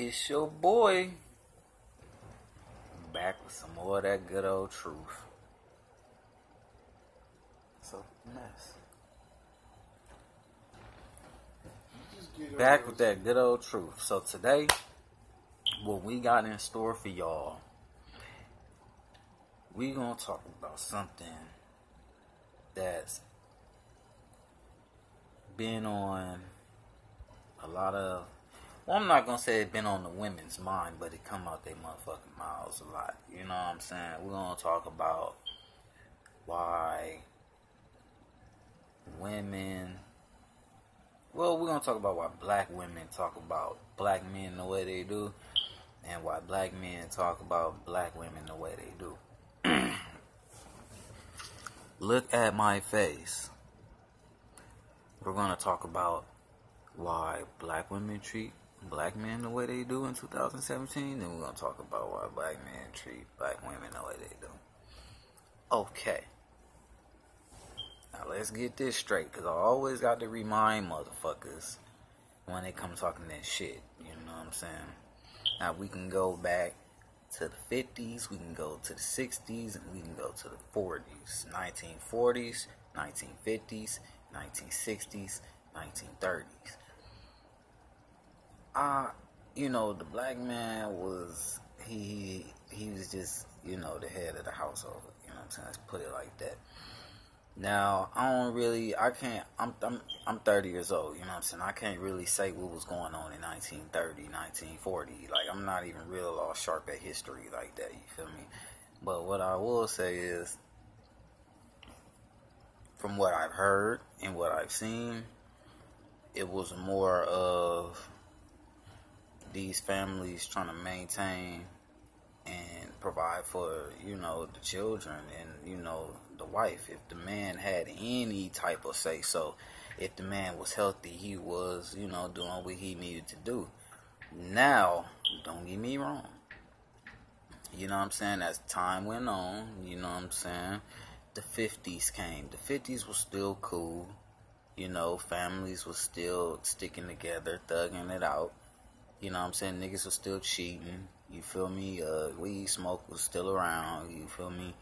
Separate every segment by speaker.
Speaker 1: It's your boy back with some more of that good old truth. So mess. Back with that good old truth. So today, what we got in store for y'all, we gonna talk about something that's been on a lot of, well, I'm not gonna say it's been on the women's mind, but it come out their motherfucking mouths a lot. You know what I'm saying? We're gonna talk about why women, well, we're gonna talk about why black women talk about black men the way they do, and why black men talk about black women the way they do. Look at my face. We're gonna talk about why black women treat black men the way they do in 2017. Then we're gonna talk about why black men treat black women the way they do. Okay. Now let's get this straight, because I always got to remind motherfuckers when they come talking that shit. You know what I'm saying? Now we can go back to the 50s, we can go to the 60s, and we can go to the 40s, 1940s, 1950s, 1960s, 1930s. You know, the black man was, he was just, you know, the head of the household. You know what I'm saying? Let's put it like that. Now, I'm 30 years old, you know what I'm saying? I can't really say what was going on in 1930, 1940. Like, I'm not even real all sharp at history like that, you feel me? But what I will say is, from what I've heard and what I've seen, it was more of these families trying to maintain and provide for, you know, the children and, you know, the wife. If the man had any type of say so, if the man was healthy, he was, you know, doing what he needed to do. Now, don't get me wrong, you know what I'm saying, as time went on, you know what I'm saying, the 50s came. The 50s was still cool, you know, families was still sticking together, thugging it out, you know what I'm saying, niggas was still cheating, you feel me, weed smoke was still around, you feel me,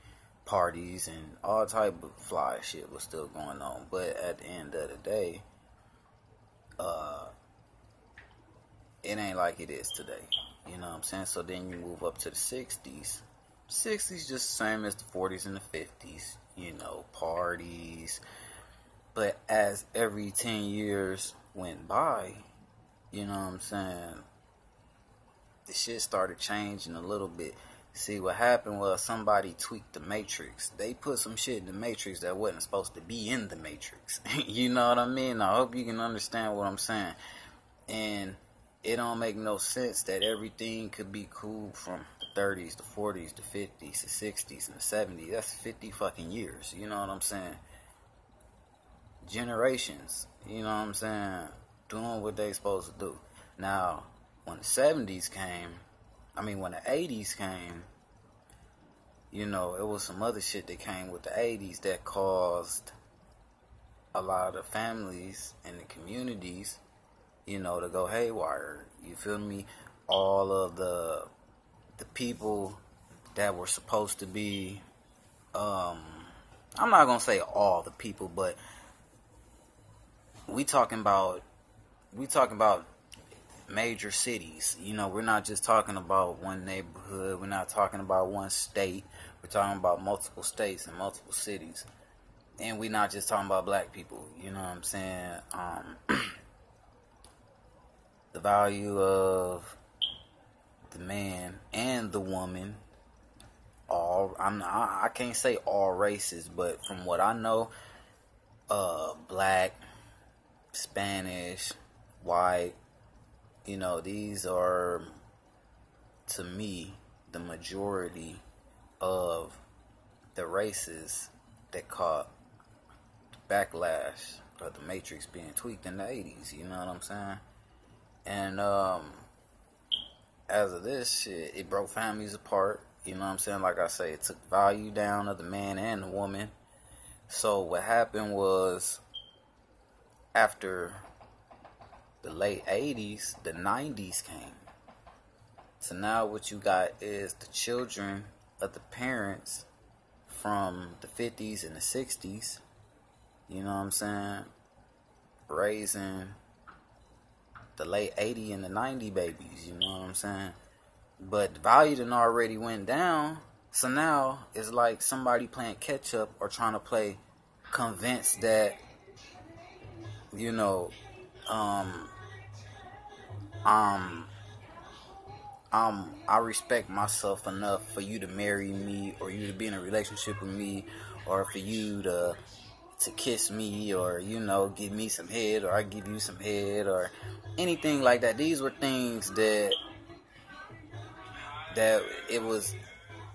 Speaker 1: parties and all type of fly shit was still going on. But at the end of the day, it ain't like it is today, you know what I'm saying. So then you move up to the 60s. 60s just the same as the 40s and the 50s, you know, parties. But as every 10 years went by, you know what I'm saying, the shit started changing a little bit. See, what happened was somebody tweaked the Matrix. They put some shit in the Matrix that wasn't supposed to be in the Matrix. You know what I mean? I hope you can understand what I'm saying. And it don't make no sense that everything could be cool from the 30s, the 40s, the 50s, the 60s, and the 70s. That's 50 fucking years. You know what I'm saying? Generations. You know what I'm saying? Doing what they supposed to do. Now, when the 70s came, when the 80s came, you know, it was some other shit that came with the 80s that caused a lot of families and the communities, you know, to go haywire. You feel me? All of the people that were supposed to be, I'm not gonna say all the people, but we talking about major cities. You know, we're not just talking about one neighborhood. We're not talking about one state. We're talking about multiple states and multiple cities. And we're not just talking about black people. You know what I'm saying? The value of the man and the woman, I can't say all races, but from what I know, black, Spanish, white, you know, these are, to me, the majority of the races that caught the backlash of the Matrix being tweaked in the 80s, you know what I'm saying? And as of this shit, it broke families apart, you know what I'm saying? Like I say, it took value down of the man and the woman. So what happened was, after the late 80s, the 90s came. So now what you got is the children of the parents from the 50s and the 60s, you know what I'm saying, raising the late 80 and the 90 babies, you know what I'm saying? But the value done already went down, so now it's like somebody playing catch up or trying to play convinced that, you know, I respect myself enough for you to marry me, or you to be in a relationship with me, or for you to kiss me, or, you know, give me some head, or I give you some head, or anything like that. These were things that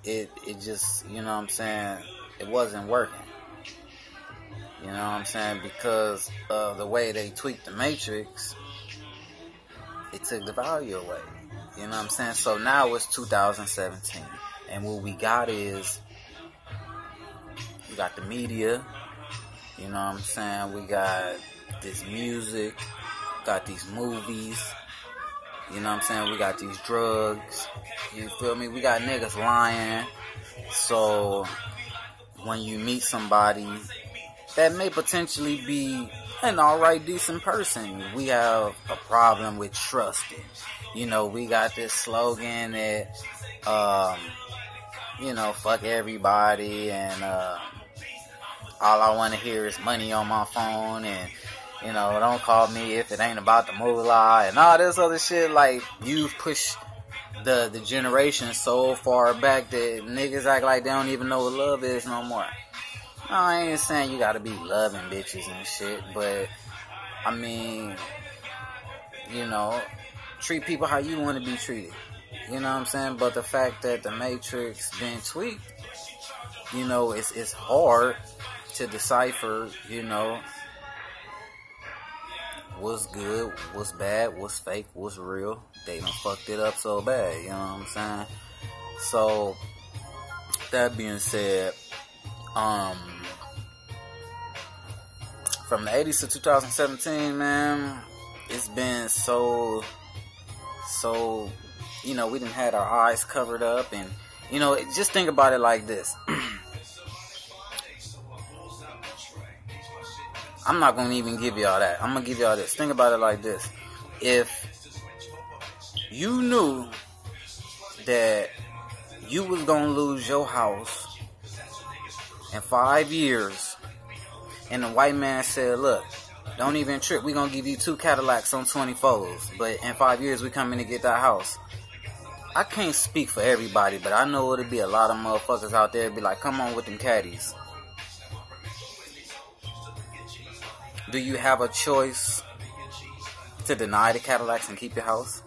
Speaker 1: it just, you know what I'm saying, it wasn't working. You know what I'm saying? Because of the way they tweaked the Matrix, it took the value away. You know what I'm saying? So now it's 2017. And what we got is, we got the media. You know what I'm saying? We got this music. Got these movies. You know what I'm saying? We got these drugs. You feel me? We got niggas lying. So when you meet somebody that may potentially be an alright, decent person, we have a problem with trusting. You know, we got this slogan that, you know, fuck everybody, and all I want to hear is money on my phone, and, you know, don't call me if it ain't about the moolah, and all this other shit. Like, you've pushed the generation so far back that niggas act like they don't even know what love is no more. I ain't saying you gotta be loving bitches and shit, but, I mean, you know, treat people how you want to be treated. You know what I'm saying? But the fact that the Matrix been tweaked, you know, it's hard to decipher, you know, what's good, what's bad, what's fake, what's real. They done fucked it up so bad, you know what I'm saying? So, that being said, from the 80s to 2017, man, it's been so, you know, we done had our eyes covered up, and, you know, just think about it like this. I'm not going to even give y'all that. I'm going to give y'all this. Think about it like this. If you knew that you was going to lose your house in 5 years, and the white man said, look, don't even trip, we going to give you 2 Cadillacs on 24s, but in 5 years we coming to get that house. I can't speak for everybody, but I know it'll be a lot of motherfuckers out there be like, come on with them caddies. Do you have a choice to deny the Cadillacs and keep your house?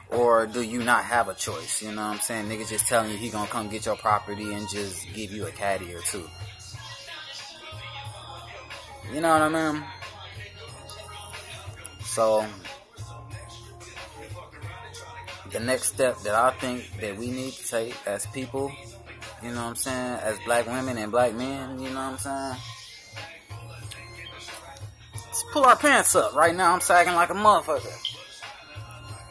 Speaker 1: Or do you not have a choice? You know what I'm saying? Niggas just telling you he gonna come get your property and just give you a caddy or 2. You know what I mean? So, the next step that I think that we need to take as people, you know what I'm saying, as black women and black men, you know what I'm saying, let's pull our pants up. Right now I'm sagging like a motherfucker.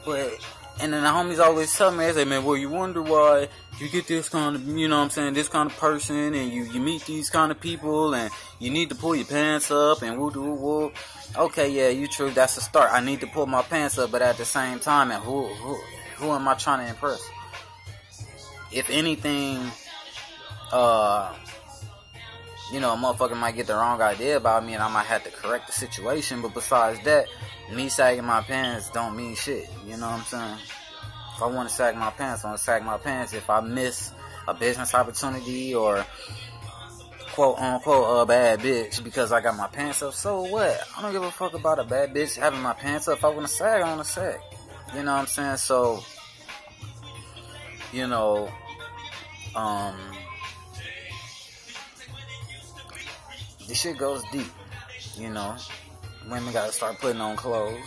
Speaker 1: But, and then the homies always tell me, they say, man, well, you wonder why you get this kind of, you know what I'm saying, this kind of person, and you meet these kind of people, and you need to pull your pants up, and woo-doo-woo. Okay, yeah, you true, that's a start. I need to pull my pants up, but at the same time, and who am I trying to impress? If anything, you know, a motherfucker might get the wrong idea about me, and I might have to correct the situation, but besides that, me sagging my pants don't mean shit, you know what I'm saying? If I want to sag my pants, I want to sag my pants. If I miss a business opportunity or quote-unquote a bad bitch because I got my pants up, so what? I don't give a fuck about a bad bitch having my pants up. If I want to sag, I want to sag. You know what I'm saying? So, you know, this shit goes deep, you know. Women gotta start putting on clothes.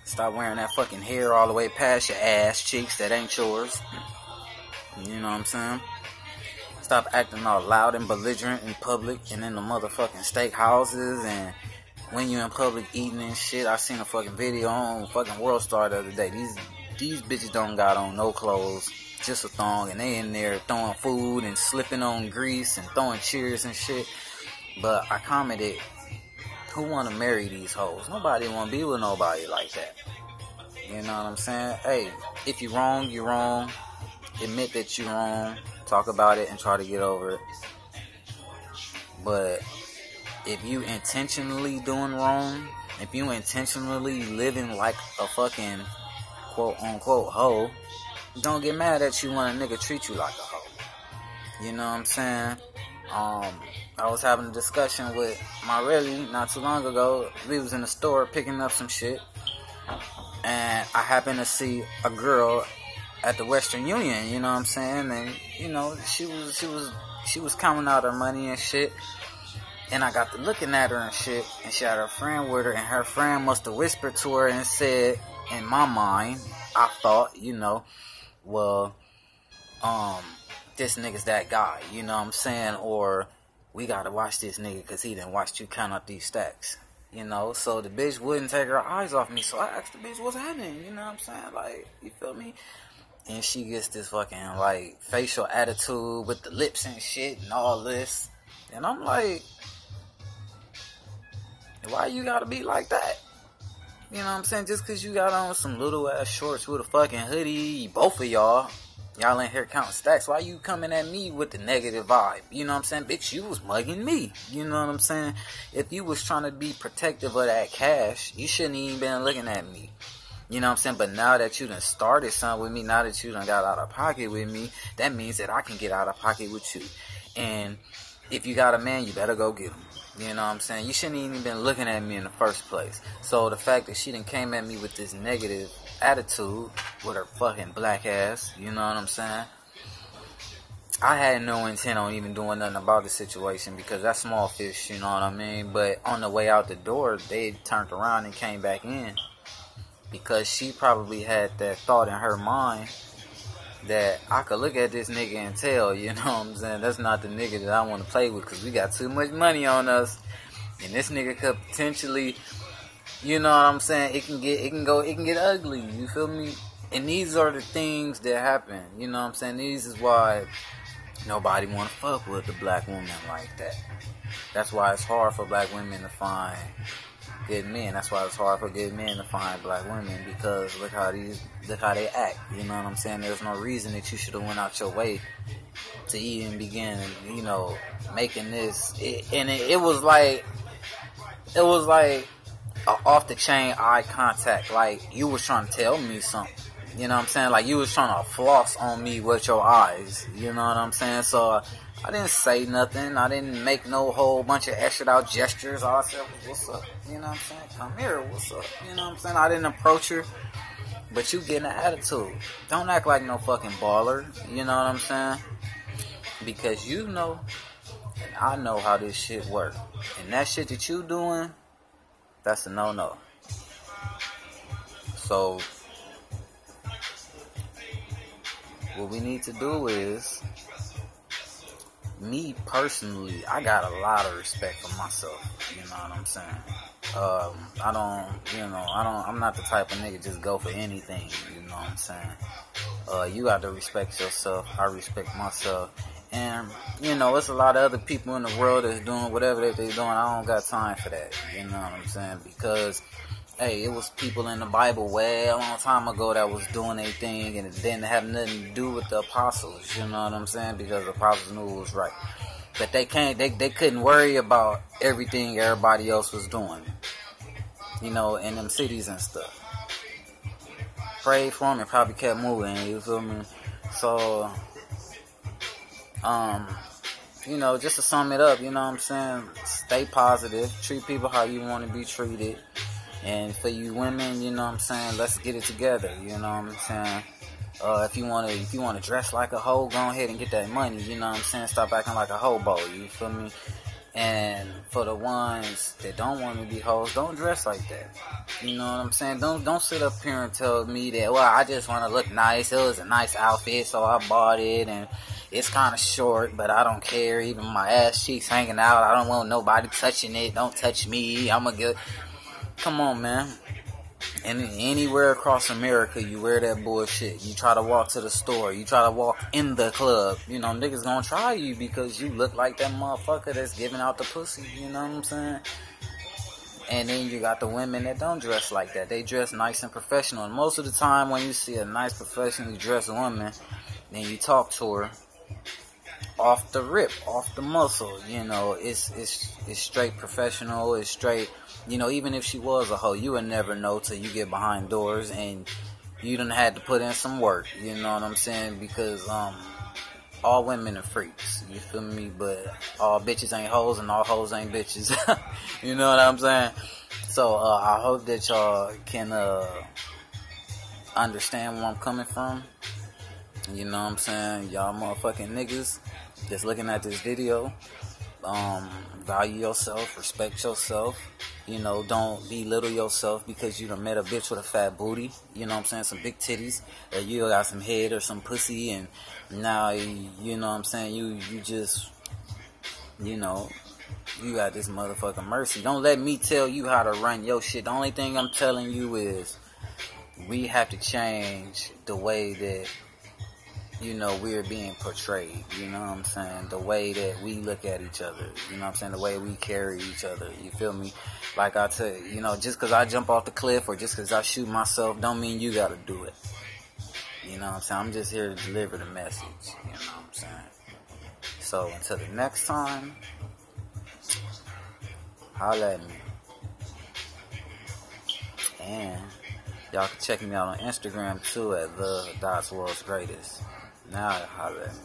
Speaker 1: Stop wearing that fucking hair all the way past your ass cheeks that ain't yours. You know what I'm saying? Stop acting all loud and belligerent in public and in the motherfucking steak houses and when you in public eating and shit. I seen a fucking video on fucking World Star the other day. These bitches don't got on no clothes, just a thong, and they in there throwing food and slipping on grease and throwing cheers and shit. But I commented, who want to marry these hoes? Nobody want to be with nobody like that. You know what I'm saying? Hey, if you're wrong, you're wrong. Admit that you're wrong. Talk about it and try to get over it. But if you intentionally doing wrong, if you intentionally living like a fucking quote-unquote hoe, don't get mad that you want a nigga treat you like a hoe. You know what I'm saying? I was having a discussion with my Relly not too long ago. We was in the store picking up some shit, and I happened to see a girl at the Western Union, you know what I'm saying? And, you know, she was counting out her money and shit. And I got to looking at her and shit, and she had her friend with her, and her friend must have whispered to her and said, in my mind, I thought, you know, well, this nigga's that guy, you know what I'm saying? Or, we gotta watch this nigga because he didn't watch you count out these stacks, you know? So the bitch wouldn't take her eyes off me, so I asked the bitch, what's happening, you know what I'm saying? Like, you feel me? And she gets this fucking, like, facial attitude with the lips and shit and all this. And I'm like, why you gotta be like that? You know what I'm saying? Just because you got on some little ass shorts with a fucking hoodie, both of y'all in here counting stacks, why you coming at me with the negative vibe? You know what I'm saying? Bitch, you was mugging me. You know what I'm saying? If you was trying to be protective of that cash, you shouldn't even been looking at me. You know what I'm saying? But now that you done started something with me, now that you done got out of pocket with me, that means that I can get out of pocket with you. And if you got a man, you better go get him. You know what I'm saying? You shouldn't even been looking at me in the first place. So the fact that she done came at me with this negative attitude with her fucking black ass, you know what I'm saying? I had no intent on even doing nothing about the situation because that's small fish, you know what I mean? But on the way out the door, they turned around and came back in because she probably had that thought in her mind that I could look at this nigga and tell, you know what I'm saying? That's not the nigga that I want to play with because we got too much money on us. And this nigga could potentially, you know what I'm saying? It can get ugly, you feel me? And these are the things that happen, you know what I'm saying? These is why nobody want to fuck with a black woman like that. That's why it's hard for black women to find good men. That's why it's hard for good men to find black women because look how they act. You know what I'm saying? There's no reason that you should have went out your way to even begin, you know, making this. It was like off the chain eye contact. Like you was trying to tell me something. You know what I'm saying? Like you was trying to floss on me with your eyes. You know what I'm saying? So I didn't say nothing. I didn't make no whole bunch of extra out gestures. I said, what's up? You know what I'm saying? Come here, what's up? You know what I'm saying? I didn't approach her. But you getting an attitude. Don't act like no fucking baller. You know what I'm saying? Because you know, and I know how this shit works. And that shit that you doing, that's a no-no. So, what we need to do is, me personally, I got a lot of respect for myself. You know what I'm saying? I'm not the type of nigga just go for anything. You know what I'm saying? You got to respect yourself. I respect myself. And, you know, it's a lot of other people in the world that's doing whatever that they're doing. I don't got time for that. You know what I'm saying? Because, hey, it was people in the Bible way a long time ago that was doing their thing, and it didn't have nothing to do with the apostles. You know what I'm saying? Because the apostles knew it was right. But they couldn't worry about everything everybody else was doing. You know, in them cities and stuff. Prayed for them and probably kept moving, you feel me? So, you know, just to sum it up, you know what I'm saying? Stay positive. Treat people how you want to be treated. And for you women, you know what I'm saying? Let's get it together, you know what I'm saying? If you wanna dress like a hoe, go ahead and get that money, you know what I'm saying? Stop acting like a hobo, you feel me? And for the ones that don't want to be hoes, don't dress like that. You know what I'm saying? Don't sit up here and tell me that, well, I just want to look nice. It was a nice outfit, so I bought it. And It's kind of short, but I don't care. Even my ass cheeks hanging out. I don't want nobody touching it. Don't touch me. I'm a good. Come on, man. And anywhere across America, you wear that bullshit. You try to walk to the store. You try to walk in the club. You know, niggas gonna try you because you look like that motherfucker that's giving out the pussy. You know what I'm saying? And then you got the women that don't dress like that. They dress nice and professional. And most of the time when you see a nice, professionally dressed woman, then you talk to her, off the rip, off the muscle, you know, it's straight professional, it's straight, you know, even if she was a hoe, you would never know till you get behind doors and you done had to put in some work, you know what I'm saying, because, all women are freaks, you feel me, but all bitches ain't hoes and all hoes ain't bitches, you know what I'm saying, so, I hope that y'all can, understand where I'm coming from, you know what I'm saying, y'all motherfucking niggas that's looking at this video, value yourself, respect yourself, you know, don't belittle yourself because you done met a bitch with a fat booty, you know what I'm saying, some big titties, or you got some head or some pussy, and now, you know what I'm saying, you just, you know, you got this motherfucking mercy. Don't let me tell you how to run your shit. The only thing I'm telling you is, we have to change the way that, you know, we're being portrayed, you know what I'm saying, the way that we look at each other, you know what I'm saying, the way we carry each other, you feel me, like I tell you, you know, just because I jump off the cliff or just because I shoot myself, don't mean you gotta do it, you know what I'm saying, I'm just here to deliver the message, you know what I'm saying, so until the next time, holla at me, and y'all can check me out on Instagram too at the World's Greatest. Now holla at me.